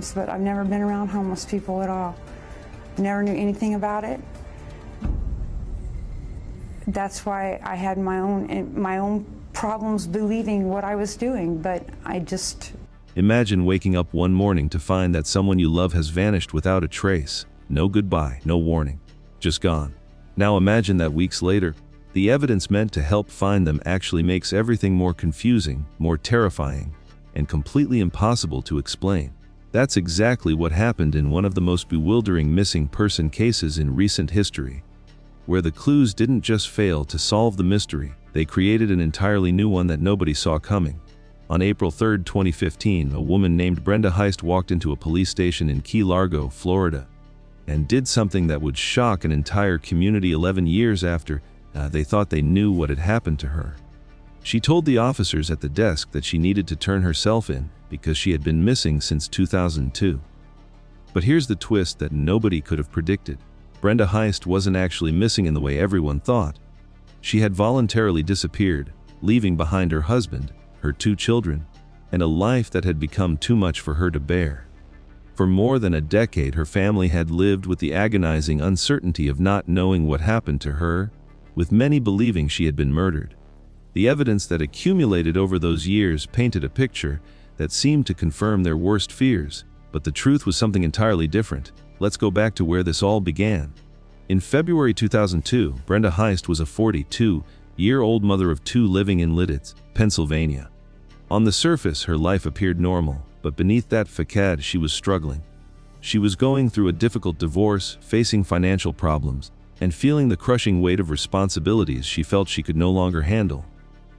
homeless, but I've never been around homeless people at all. Never knew anything about it. That's why I had my own problems believing what I was doing, but I just... Imagine waking up one morning to find that someone you love has vanished without a trace. No goodbye, no warning, just gone. Now imagine that weeks later, the evidence meant to help find them actually makes everything more confusing, more terrifying, and completely impossible to explain. That's exactly what happened in one of the most bewildering missing person cases in recent history, where the clues didn't just fail to solve the mystery, they created an entirely new one that nobody saw coming. On April 3, 2015, a woman named Brenda Heist walked into a police station in Key Largo, Florida, and did something that would shock an entire community 11 years after they thought they knew what had happened to her. She told the officers at the desk that she needed to turn herself in because she had been missing since 2002. But here's the twist that nobody could have predicted. Brenda Heist wasn't actually missing in the way everyone thought. She had voluntarily disappeared, leaving behind her husband, her 2 children, and a life that had become too much for her to bear. For more than a decade, her family had lived with the agonizing uncertainty of not knowing what happened to her, with many believing she had been murdered. The evidence that accumulated over those years painted a picture that seemed to confirm their worst fears, but the truth was something entirely different. Let's go back to where this all began. In February 2002, Brenda Heist was a 42-year-old mother of 2 living in Lidditz, Pennsylvania. On the surface, her life appeared normal, but beneath that facade, she was struggling. She was going through a difficult divorce, facing financial problems, and feeling the crushing weight of responsibilities she felt she could no longer handle.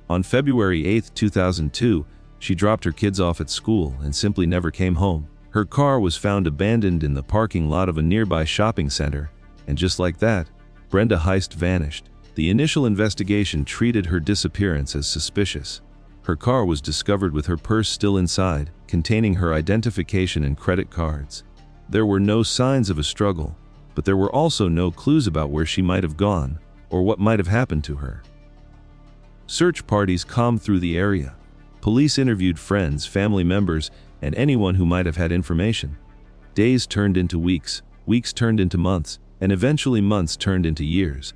On February 8, 2002, she dropped her kids off at school and simply never came home. Her car was found abandoned in the parking lot of a nearby shopping center, and just like that, Brenda Heist vanished. The initial investigation treated her disappearance as suspicious. Her car was discovered with her purse still inside, containing her identification and credit cards. There were no signs of a struggle, but there were also no clues about where she might have gone or what might have happened to her. Search parties combed through the area. Police interviewed friends, family members, and anyone who might have had information. Days turned into weeks, weeks turned into months, and eventually months turned into years.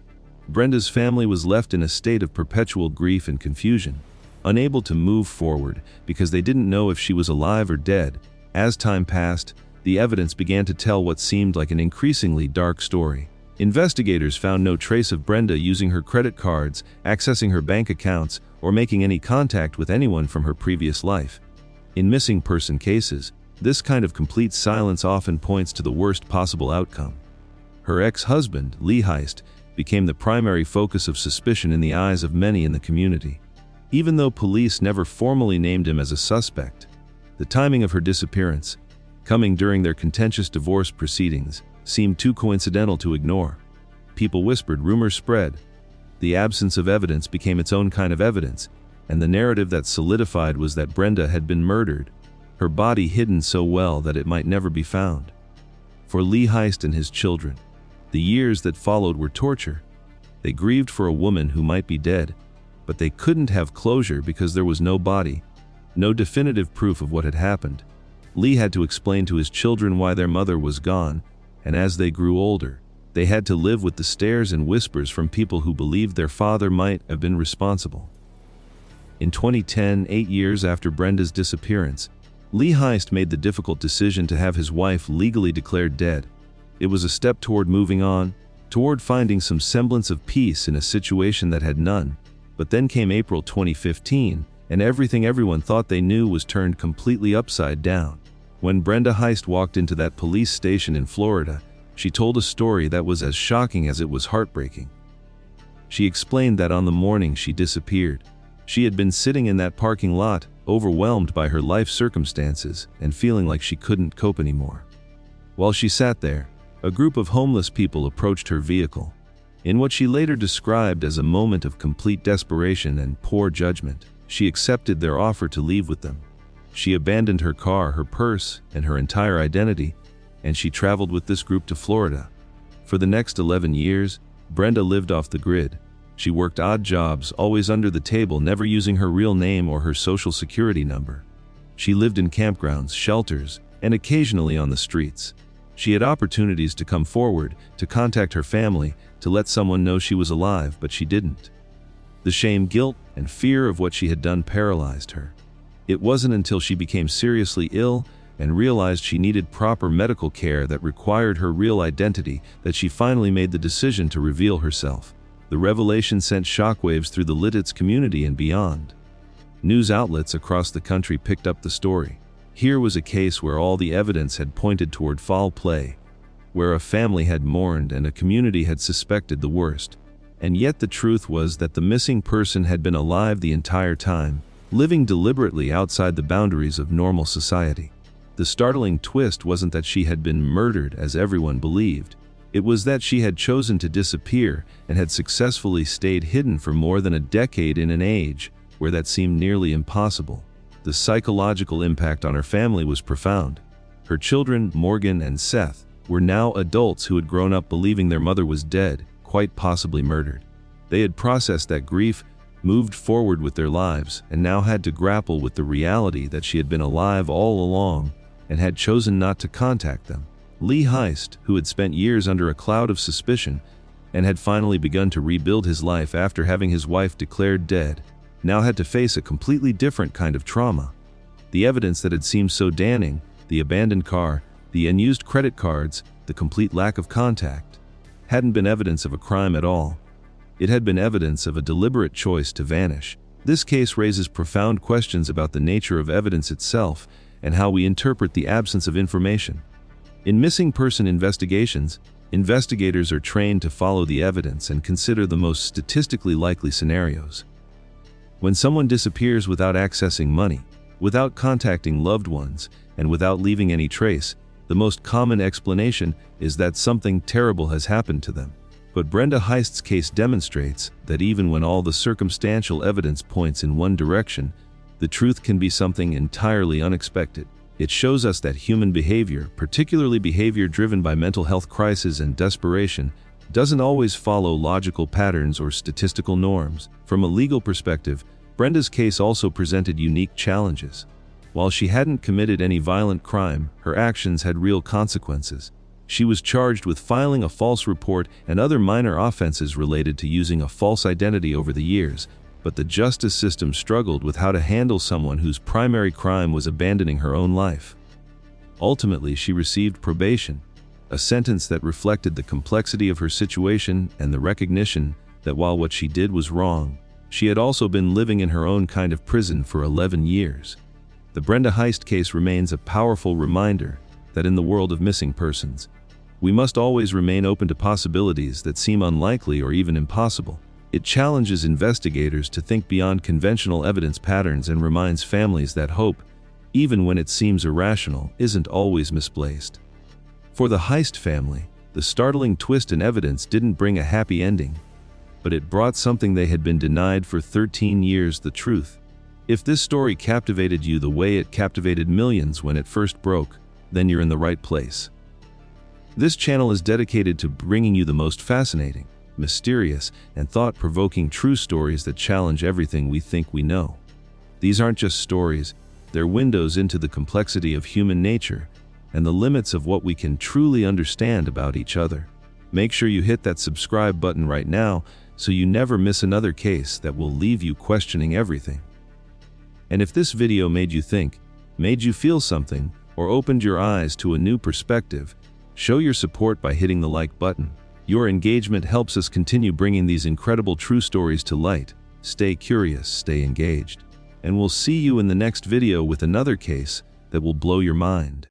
Brenda's family was left in a state of perpetual grief and confusion, unable to move forward because they didn't know if she was alive or dead. As time passed, the evidence began to tell what seemed like an increasingly dark story. Investigators found no trace of Brenda using her credit cards, accessing her bank accounts, or making any contact with anyone from her previous life. In missing person cases, this kind of complete silence often points to the worst possible outcome. Her ex-husband, Lee Heist, became the primary focus of suspicion in the eyes of many in the community. Even though police never formally named him as a suspect, the timing of her disappearance, coming during their contentious divorce proceedings, seemed too coincidental to ignore. People whispered, rumors spread. The absence of evidence became its own kind of evidence, and the narrative that solidified was that Brenda had been murdered, her body hidden so well that it might never be found. For Lee Heist and his children, the years that followed were torture. They grieved for a woman who might be dead, but they couldn't have closure because there was no body, no definitive proof of what had happened. Lee had to explain to his children why their mother was gone, and as they grew older, they had to live with the stares and whispers from people who believed their father might have been responsible. In 2010, 8 years after Brenda's disappearance, Lee Heist made the difficult decision to have his wife legally declared dead. It was a step toward moving on, toward finding some semblance of peace in a situation that had none. But then came April 2015, and everything everyone thought they knew was turned completely upside down. When Brenda Heist walked into that police station in Florida, she told a story that was as shocking as it was heartbreaking. She explained that on the morning she disappeared, she had been sitting in that parking lot, overwhelmed by her life circumstances and feeling like she couldn't cope anymore. While she sat there, a group of homeless people approached her vehicle. In what she later described as a moment of complete desperation and poor judgment, she accepted their offer to leave with them. She abandoned her car, her purse, and her entire identity, and she traveled with this group to Florida. For the next 11 years, Brenda lived off the grid. She worked odd jobs, always under the table, never using her real name or her social security number. She lived in campgrounds, shelters, and occasionally on the streets. She had opportunities to come forward, to contact her family, to let someone know she was alive, but she didn't. The shame, guilt, and fear of what she had done paralyzed her. It wasn't until she became seriously ill and realized she needed proper medical care that required her real identity that she finally made the decision to reveal herself. The revelation sent shockwaves through the Lidditz community and beyond. News outlets across the country picked up the story. Here was a case where all the evidence had pointed toward foul play, where a family had mourned and a community had suspected the worst. And yet the truth was that the missing person had been alive the entire time, living deliberately outside the boundaries of normal society. The startling twist wasn't that she had been murdered as everyone believed. It was that she had chosen to disappear and had successfully stayed hidden for more than a decade in an age where that seemed nearly impossible. The psychological impact on her family was profound. Her children, Morgan and Seth, were now adults who had grown up believing their mother was dead, quite possibly murdered. They had processed that grief, moved forward with their lives, and now had to grapple with the reality that she had been alive all along and had chosen not to contact them. Lee Heist, who had spent years under a cloud of suspicion and had finally begun to rebuild his life after having his wife declared dead, now had to face a completely different kind of trauma. The evidence that had seemed so damning, the abandoned car, the unused credit cards, the complete lack of contact, hadn't been evidence of a crime at all. It had been evidence of a deliberate choice to vanish. This case raises profound questions about the nature of evidence itself and how we interpret the absence of information. In missing person investigations, investigators are trained to follow the evidence and consider the most statistically likely scenarios. When someone disappears without accessing money, without contacting loved ones, and without leaving any trace, the most common explanation is that something terrible has happened to them. But Brenda Heist's case demonstrates that even when all the circumstantial evidence points in one direction, the truth can be something entirely unexpected. It shows us that human behavior, particularly behavior driven by mental health crisis and desperation, doesn't always follow logical patterns or statistical norms. From a legal perspective, Brenda's case also presented unique challenges. While she hadn't committed any violent crime, her actions had real consequences. She was charged with filing a false report and other minor offenses related to using a false identity over the years, but the justice system struggled with how to handle someone whose primary crime was abandoning her own life. Ultimately, she received probation, a sentence that reflected the complexity of her situation and the recognition that while what she did was wrong, she had also been living in her own kind of prison for 11 years. The Brenda Heist case remains a powerful reminder that in the world of missing persons, we must always remain open to possibilities that seem unlikely or even impossible. It challenges investigators to think beyond conventional evidence patterns and reminds families that hope, even when it seems irrational, isn't always misplaced. For the Heist family, the startling twist in evidence didn't bring a happy ending, but it brought something they had been denied for 13 years: the truth. If this story captivated you the way it captivated millions when it first broke, then you're in the right place. This channel is dedicated to bringing you the most fascinating, mysterious, and thought-provoking true stories that challenge everything we think we know. These aren't just stories, they're windows into the complexity of human nature and the limits of what we can truly understand about each other. Make sure you hit that subscribe button right now so you never miss another case that will leave you questioning everything. And if this video made you think, made you feel something, or opened your eyes to a new perspective, show your support by hitting the like button. Your engagement helps us continue bringing these incredible true stories to light. Stay curious, stay engaged, and we'll see you in the next video with another case that will blow your mind.